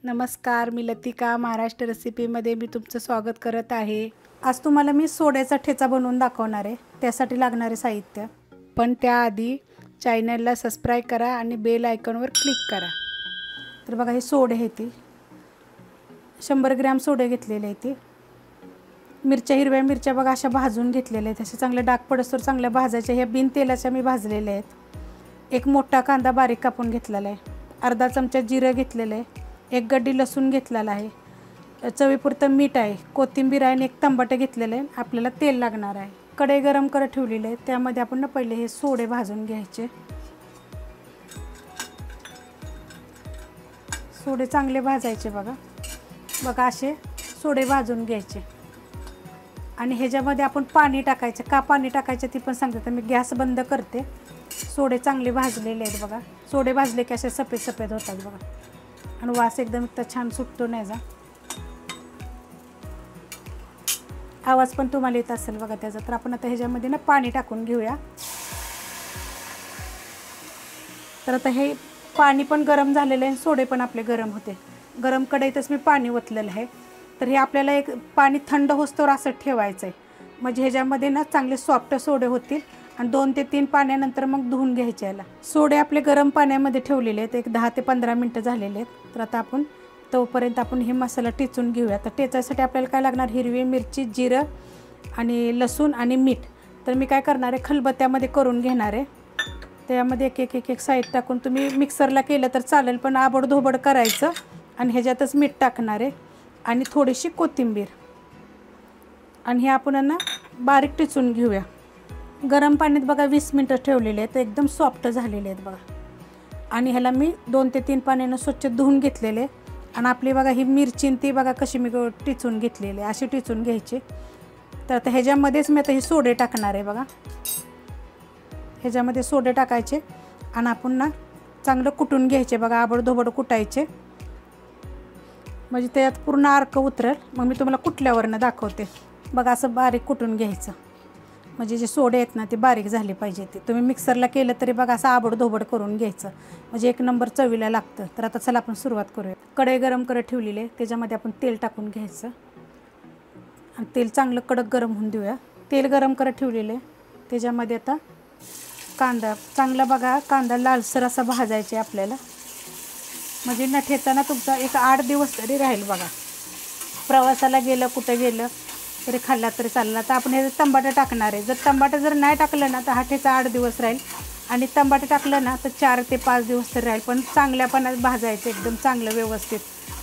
नमस्कार, मी लतिका महाराष्ट्र रेसिपीमध्ये मी तुमचं स्वागत करत आहे। आज तुम्हाला मी सोड्याचा ठेचा बनवून दाखवणार आहे। त्यासाठी लागणारे साहित्य, पण त्याआधी चॅनलला सबस्क्राइब करा आणि बेल आयकॉनवर क्लिक करा। तर बघा, हे सोडे आहे, ती 100 ग्रॅम सोडे घेतलेले आहेत। मिरच्या, हिरव्या मिरच्या बघा अशा भाजून घेतलेल्या आहेत। असे चांगले डाग पडसर चांगल्या भाजायच्या, ह्या बिन तेलाच्या मी भाजलेल्या आहेत। एक मोठा कांदा बारीक कापून घेतलेला आहे। अर्धा चमचा जिरं घेतलेलं आहे। एक गड्डी लसूण घेतलेला आहे। चवीपुरतं मीठ आहे, कोथिंबीर आहे आणि एक टमाटर घेतलेलं आहे। आपल्याला तेल लागणार आहे। कढई गरम करत ठेवलेली आहे, त्यामध्ये आपण ना पहिले हे सोडे भाजून घ्यायचे। सोडे चांगले भाजायचे बघा असे सोडे भाजून घ्यायचे। आणि ह्याच्यामध्ये आपण पाणी टाकायचं। का पाणी टाकायचं ती पण सांगते, तर मी गॅस बंद करते। सोडे चांगले भाजलेले आहेत बघा। सोडे भाजले की असे सफेद सफेद होतात बघा, आणि वास एकदम इतका छान सुटतो नाही जा। आवाज पण तुम्हाला येत असेल बघा त्याचा। तर आपण आता ह्याच्यामध्ये ना पाणी टाकून घेऊया। तर आता हे पाणी पण गरम झालेलं आहे, सोडे पण आपले गरम होते। गरम कढईतच मी पाणी ओतलेलं आहे। तर हे आपल्याला एक पाणी थंड होस्तोवर असं ठेवायचं आहे, म्हणजे ह्याच्यामध्ये ना चांगले सॉफ्ट सोडे होतील। आणि 2 ते 3 पाण्यानंतर मग धुवून घ्यायचे याला। सोडे आपले गरम पाण्यामध्ये ठेवलेले आहेत, एक 10 ते 15 मिनिटं झालेले आहेत। तर आता आपण तोपर्यंत आपण हे मसाला टिचून घेऊया। तर टेचायसाठी आपल्याला काय लागणार, हिरवी मिरची, जिरं आणि लसूण आणि मीठ। तर मी काय करणार आहे, खलबत्त्यामध्ये करून घेणार आहे। त्यामध्ये एक साईड टाकून तुम्ही मिक्सरला केलं तर चालेल, पण आबडधोबड करायचं। आणि ह्याच्यातच मीठ टाकणार आहे आणि थोडीशी कोथिंबीर, आणि हे आपण ना बारीक टिचून घेऊया। गरम पाण्यात बघा 20 मिनिटं ठेवलेले आहेत, एकदम सॉफ्ट झालेले आहेत बघा। आणि ह्याला मी 2 ते 3 पाण्यानं स्वच्छ धुवून घेतलेले। आणि आपली बघा ही मिरची ती बघा कशी मी टिचून घेतलेली, अशी टिचून घ्यायची। तर आता ह्याच्यामध्येच मी आता हे सोडे टाकणार आहे बघा। ह्याच्यामध्ये सोडे टाकायचे आणि आपण ना चांगलं कुटून घ्यायचे बघा, आबडधोबड कुटायचे, म्हणजे त्यात पूर्ण अर्क उतरेल। मग मी तुम्हाला कुटल्यावरनं दाखवते बघा। असं बारीक कुटून घ्यायचं, म्हणजे जे सोडे आहेत ना ते बारीक झाले पाहिजे। ते तुम्ही मिक्सरला केलं तरी बघा असं आबडधोबड करून घ्यायचं, म्हणजे एक नंबर चवीला लागतं। तर आता चला आपण सुरुवात करूया। कढई गरम करत ठेवलेली आहे, त्याच्यामध्ये आपण तेल टाकून घ्यायचं आणि तेल चांगलं कडक गरम होऊन देऊया। तेल गरम करत ठेवलेलं आहे, त्याच्यामध्ये आता कांदा चांगला बघा, कांदा लालसर असा भाजायचा आपल्याला, म्हणजे न ठेचाना तुमचा एक 8 दिवस तरी राहील बघा। प्रवासाला गेलं, कुठं गेलं तरी खाल्ला तरी चालला। तर आपण हे टमाटर टाकणार आहे। जर टमाटर जर नाही टाकलं ना तर हा ठेचा 8 दिवस राहील, आणि टमाटर टाकलं ना तर 4 ते 5 दिवस तरी राहील। पण चांगल्यापणात भाजायचं एकदम चांगलं व्यवस्थित।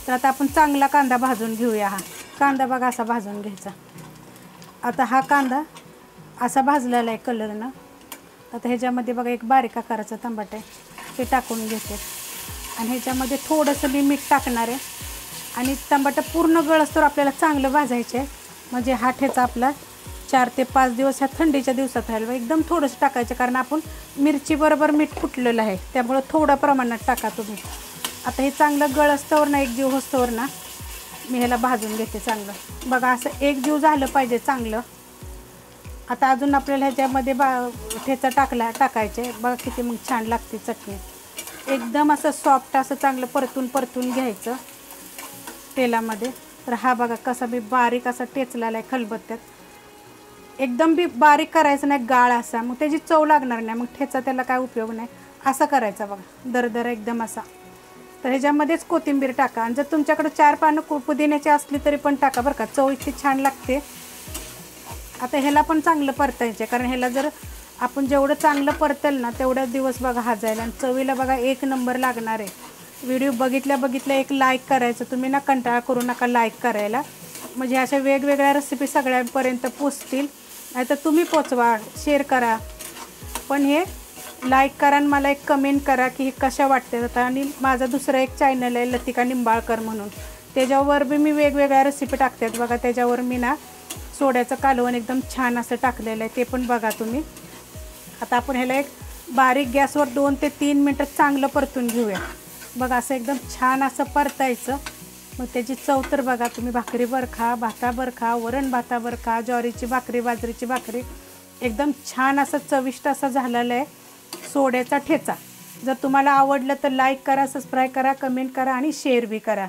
तर आता आपण चांगला कांदा भाजून घेऊया। हा कांदा बघा असा भाजून घ्यायचा। आता हा कांदा असा भाजलेला आहे कलरनं। आता ह्याच्यामध्ये बघा एक बारीक आकाराचं टमाटर आहे, ते टाकून घेते। आणि ह्याच्यामध्ये थोडंसं मी मीठ टाकणार आहे, आणि टमाटर पूर्ण गळसतोवर आपल्याला चांगलं भाजायचं आहे, म्हणजे हा ठेचा आपला 4 ते 5 दिवस ह्या थंडीच्या दिवसात राहील। एकदम थोडंसं टाकायचं, कारण आपण मिरची बरोबर मीठ कुटलेलं आहे, त्यामुळं थोड्या प्रमाणात टाका तुम्ही। आता हे चांगलं गळसतोवर ना, एक जीव होस्तोवर ना मी ह्याला भाजून घेते चांगलं बघा। असं एक जीव झालं पाहिजे चांगलं। आता अजून आपल्याला ह्याच्यामध्ये ठेचा टाकायचे बघा, किती मग छान लागते चटणी। एकदम असं सॉफ्ट असं चांगलं परतून घ्यायचं तेलामध्ये। तर हा बघा कसा बी बारीक असा टेचलेला आहे खलबत्त्यात। एकदम बी बारीक करायचं नाही, गाळ असा, मग त्याची चव लागणार नाही, मग ठेचा त्याला काय उपयोग नाही। असं करायचा बघा, दरदर एकदम असा। तर ह्याच्यामध्येच कोथिंबीर टाका, आणि जर तुमच्याकडे 4 पानं पुदिन्याची असली तरी पण टाका बरं का, चव इतकी छान लागते। आता ह्याला पण चांगलं परतायचे, कारण ह्याला जर आपण जेवढं चांगलं परतेल ना तेवढ्या दिवस बघा हा जाईल, आणि चवीला बघा एक नंबर लागणार आहे। व्हिडिओ बघितल्या एक लाईक करायचं तुम्ही ना, कंटाळा करू नका लाईक करायला, म्हणजे अशा वेगवेगळ्या रेसिपी सगळ्यांपर्यंत पोचतील। नाही तर तुम्ही पोचवा, शेअर करा, पण हे लाईक करा आणि मला एक कमेंट करा की हे कशा वाटतात। आणि माझा दुसरा एक चॅनल आहे लतिका निंबाळकर म्हणून, त्याच्यावर बी मी वेगवेगळ्या रेसिपी टाकतात बघा। त्याच्यावर मी ना सोड्याचं कालवण एकदम छान असं टाकलेलं आहे, ते पण बघा तुम्ही। आता आपण ह्याला एक बारीक गॅसवर 2 ते 3 मिनटं चांगलं परतून घेऊया बघा। असं एकदम छान असं परतायचं, मग त्याची चव तर बघा तुम्ही भाकरीवर खा, भातावर खा, वरण भातावर खा, ज्वारीची भाकरी, बाजरीची भाकरी, एकदम छान असं चविष्ट असं झालेलं आहे सोड्याचा ठेचा। जर तुम्हाला आवडलं तर लाईक करा, सबस्क्राईब करा, कमेंट करा आणि शेअर बी करा।